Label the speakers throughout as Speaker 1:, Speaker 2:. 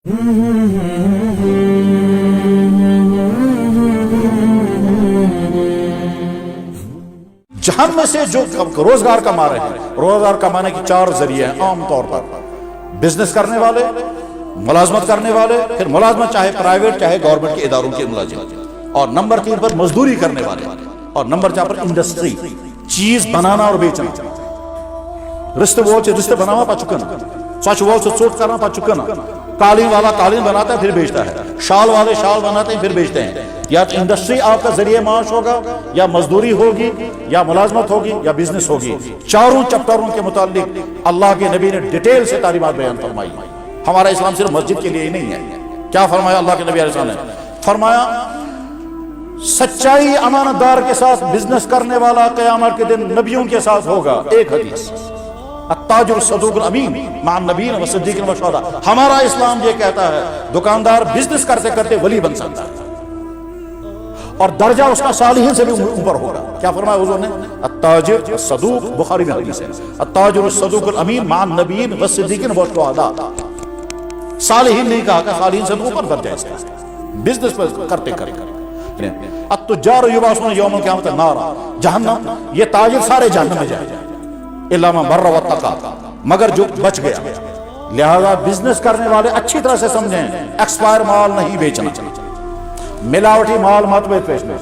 Speaker 1: جہاں میں سے جو روزگار کما رہے ہیں، روزگار کمانے کی 4 ذریعے ہیں عام طور پر: بزنس کرنے والے، ملازمت کرنے والے، پھر ملازمت چاہے پرائیویٹ چاہے گورنمنٹ کے اداروں کے ملازم، اور نمبر 3 پر مزدوری کرنے والے، اور نمبر 4 پر انڈسٹری، چیز بنانا اور بیچنا۔ رشتے وول سے رشتے بناوا پا چکنا، سچ وول سے چوٹ کرنا پا چکنا، قالین والا قالین بناتا ہے پھر بیچتا ہے، شال والے شال بناتے ہیں پھر بیچتے ہیں۔ یا انڈسٹری آپ کا ذریعہ معاش ہوگا، یا مزدوری ہوگی، یا ملازمت ہوگی، یا بزنس ہوگی۔ چاروں چپٹروں کے متعلق اللہ کے نبی نے ڈیٹیل سے تعلیمات بیان فرمائی۔ ہمارا اسلام صرف مسجد کے لیے ہی نہیں ہے۔ کیا فرمایا اللہ کے نبی علیہ السلام نے؟ فرمایا سچائی امانت دار کے ساتھ بزنس کرنے والا قیامت کے دن نبیوں کے ساتھ ہوگا۔ ایک حدیث، التاجر الصدوق الامین مع النبیین والصدیقین والشہداء۔ ہمارا اسلام یہ کہتا ہے دکاندار بزنس کرتے کرتے ولی بن سکتا ہے، اور درجہ اس کا صالحین سے بھی اوپر ہوگا۔ کیا فرمایا حضور نے؟ التاجر الصدوق، بخاری میں حدیث ہے، التاجر الصدوق الامین مع النبیین والصدیقین والشہداء۔ صالحین نہیں کہا کہ صالحین سے اوپر درجہ ہے اس کا، بزنس کرتے کرتے۔ التجار یبعثون یوم القیامۃ نارا، جہنم، یہ تاجر سارے جہنم میں جائیں گے الا من بر واتقى، مگر جو بچ گیا۔ لہذا بزنس کرنے والے اچھی طرح سے سمجھیں، ایکسپائر مال نہیں بیچنا، ملاوٹی مال مت بیچنا،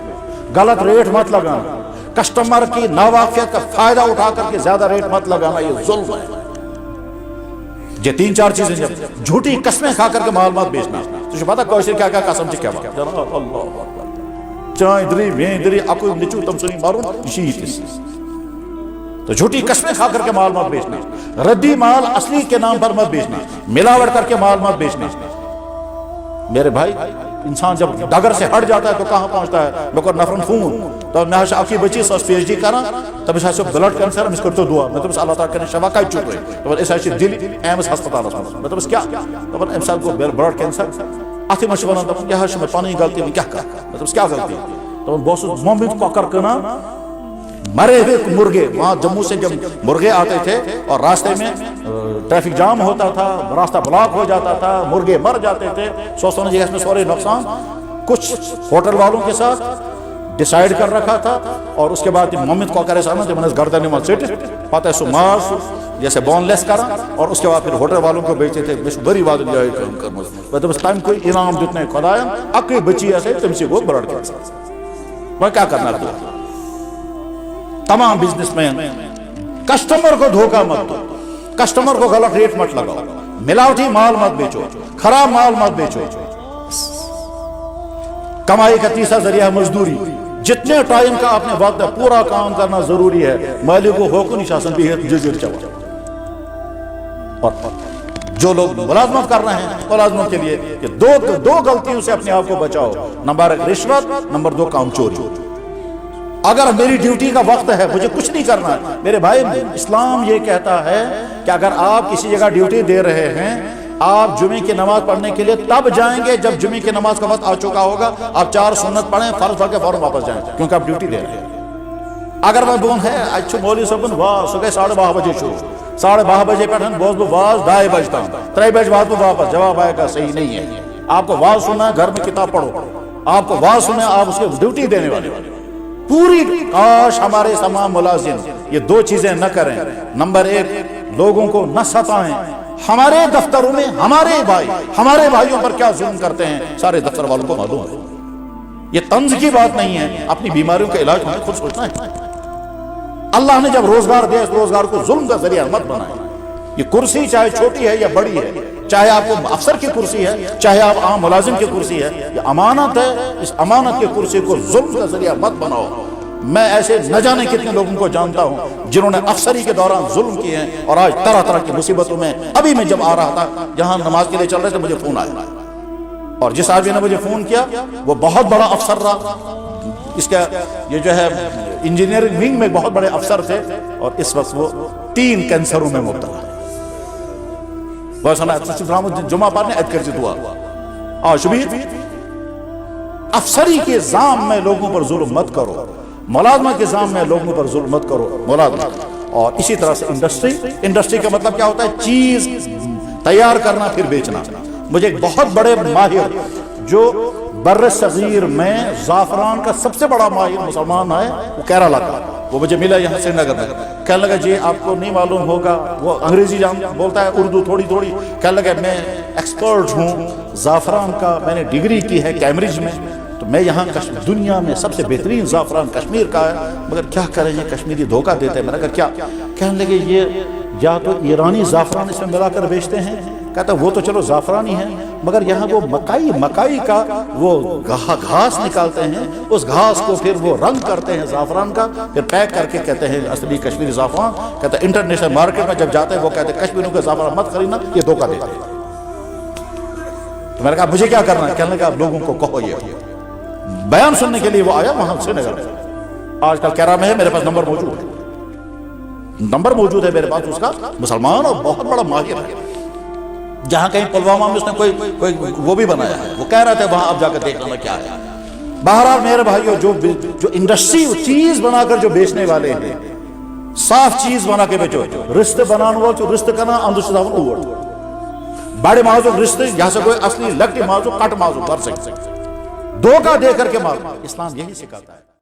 Speaker 1: غلط ریٹ مت لگانا، کسٹمر کی ناواقفیت کا فائدہ اٹھا کر کے زیادہ ریٹ مت لگانا، یہ ظلم ہے۔ یہ 3-4 چیزیں، جب جھوٹی قسمیں کھا کر کے مال مت بیچنا۔ تجھے پتا کوئی کیا کیا قسم چھ کیا جناب اللہ چائے دری میں دری اکو نچو تم سنی مارو شیت، تو جھوٹی قسمیں کھا کر کے مال مت بیچنا، ردی مال اصلی کے نام پر مت بیچنا، ملاوٹ کر کے مال مت بیچنا۔ میرے بھائی، انسان جب ڈگر سے ہٹ جاتا ہے تو کہاں پہنچتا ہے؟ میں کو نفرن فون تو میں اکی بچی سو پی ایچ ڈی کرا تب اس بلڈ کینسر مس کرتے دعا میں تو اللہ تعالیٰ شفا کا چپ رہے تو اس دل ایمس ہسپتال میں تو کیا تو امسال کو بلڈ کینسر اتھی مجھ بنا تو کیا میں پانی غلطی میں کیا کر میں کیا غلطی تو بہت مومنٹ کاکر کرنا مرے ہوئے مرغے، وہاں جموں سے جب مرغے آتے تھے اور راستے میں ٹریفک جام ہوتا تھا، راستہ بلاک ہو جاتا تھا، مرغے مر جاتے تھے، سوچتا ہوں اس میں سورے نقصان کچھ ہوٹل والوں کے ساتھ ڈیسائیڈ کر رکھا تھا، اور اس کے بعد محمد کو کرے سامنے جب میں نے گردن میں سیٹ پتہ ہے سو ماس جیسے بون لیس کرا، اور اس کے بعد پھر ہوٹل والوں کو بیچتے تھے بری بات جائے کرنا بس ٹائم کوئی انعام جتنے خدایا اکی بچی ایسے تم سے وہ بلڈ کینسر میں کیا کرنا تھا۔ تمام بزنس مین کسٹمر کو دھوکہ مت دو، کسٹمر کو غلط ریٹ مت لگاؤ، ملاوٹی مال مت بیچو، خراب مال مت بیچو۔ کمائی کا تیسرا ذریعہ مزدوری، جتنے ٹائم کا آپ نے وقت ہے پورا کام کرنا ضروری ہے۔ مالک کو حقوق نشاسن بھی ہے جزیر چوا، اور جو لوگ ملازمت کر رہے ہیں ملازمت کے لیے کہ دو غلطیوں سے اپنے آپ کو بچاؤ، نمبر 1 رشوت، نمبر 2 کام چوری۔ اگر میری ڈیوٹی کا وقت ہے مجھے کچھ نہیں کرنا ہے میرے بھائی، اسلام یہ کہتا ہے کہ اگر آپ کسی جگہ ڈیوٹی دے رہے ہیں آپ جمعے کی نماز پڑھنے کے لیے تب جائیں گے جب جمعے کی نماز کا وقت آ چکا ہوگا، آپ 4 سنت پڑھیں، فرض پڑھ کے فوراً واپس جائیں کیونکہ آپ ڈیوٹی دے رہے ہیں۔ اگر وہ بون ہے اچھا مولوی صاحب واہ صبح 12:30 بجے شروع، 12:30 بجے پڑھیں بوز واز 2:30 بجتا 3 بجے بعد میں واپس، جواب آئے گا صحیح نہیں ہے۔ آپ کو واز سننا ہے گھر میں کتاب پڑھو، آپ کو واز سننا ہے آپ اس کے ڈیوٹی دینے والے پوری۔ کاش ہمارے تمام ملازم یہ 2 چیزیں نہ کریں، نمبر 1 لوگوں کو نہ ستائیں۔ ہمارے دفتروں میں ہمارے بھائیوں پر کیا ظلم کرتے ہیں سارے دفتر والوں کو معلوم ہے۔ یہ طنز کی بات نہیں ہے، اپنی بیماریوں کا علاج ہمیں خود سوچنا ہے۔ اللہ نے جب روزگار دیا اس روزگار کو ظلم کا ذریعہ مت بنائیں۔ یہ کرسی چاہے چھوٹی ہے یا بڑی ہے، چاہے آپ کو افسر کی کرسی ہے چاہے آپ عام ملازم کی کرسی ہے، یہ امانت ہے، اس امانت کی کرسی کو ظلم کا ذریعہ مت بناؤ۔ میں ایسے نہ جانے کتنے لوگوں کو جانتا ہوں جنہوں نے افسری کے دوران ظلم کیے ہیں اور آج طرح طرح کی مصیبتوں میں۔ ابھی میں جب آ رہا تھا جہاں نماز کے لیے چل رہے تھے مجھے فون آیا، اور جس آدمی نے مجھے فون کیا وہ بہت بڑا افسر رہا، اس کا یہ جو ہے انجینئرنگ ونگ میں بہت بڑے افسر تھے، اور اس وقت وہ 3 کینسروں میں مبتلا ہے۔ جمعہ پار نے ادکر سے دعا شبیر افسری کے زام میں لوگوں پر ظلم مت کرو، ملازمت کے زام میں لوگوں پر ظلم مت کرو، ملازمت۔ اور اسی طرح سے انڈسٹری کا مطلب کیا ہوتا ہے؟ چیز تیار کرنا پھر بیچنا، مجھے ایک بہت بڑے ماہر جو بر صغیر میں زعفران کا سب سے بڑا ماہر مسلمان ہے، وہ کیرالہ کا، وہ مجھے ملا یہاں سری نگر میں، کہنے لگا جی آپ کو نہیں معلوم ہوگا، وہ انگریزی بولتا ہے، اردو تھوڑی تھوڑی، کہنے لگا میں ایکسپرٹ ہوں زعفران کا، میں نے ڈگری کی ہے کیمبرج میں، تو میں یہاں دنیا میں سب سے بہترین زعفران کشمیر کا ہے، مگر کیا کریں یہ کشمیری دھوکہ دیتے ہیں۔ میں نے کہا کیا؟ کہنے لگے یہ یا تو ایرانی زعفران اس میں ملا کر بیچتے ہیں، کہتا وہ تو چلو زعفرانی ہے، مگر یہاں وہ مکائی کا وہ گھاس نکالتے ہیں، اس گھاس کو پھر وہ رنگ کرتے ہیں زعفران کا، پھر پیک کر کے کہتے ہیں اصلی کشمیری زعفران، کہتا ہے انٹرنیشنل مارکیٹ میں جب جاتے ہیں وہ کہتے ہیں کشمیریوں کا زعفران مت خریدنا، یہ دھوکہ دیتے ہیں۔ تو میں نے کہا مجھے کیا کرنا ہے؟ کہنے لگا آپ لوگوں کو کہو یہ بیان سننے کے لیے وہ آیا وہاں سری نگر میں، آج کل کیرالہ میں ہے، میرے پاس نمبر موجود ہے میرے پاس اس کا، مسلمان اور بہت بڑا ماہر ہے، جہاں کہیں پلوامہ میں اس نے کوئی وہ بھی بنایا ہے، وہ کہہ رہا تھا وہاں آپ جا کر دیکھ لینا کیا ہے۔ بہرحال میرے بھائیو، جو انڈسٹری چیز بنا کر جو بیچنے والے ہیں، صاف چیز بنا کے بیچو، رشت بنانے والے جو رشت کرنا اندر اوٹ بڑے مازو رشت، یہاں سے کوئی اصلی لگتی مازو کٹ مازو کر سکتے، دھوکہ دے کر کے مازو، اسلام یہی سکھاتا ہے۔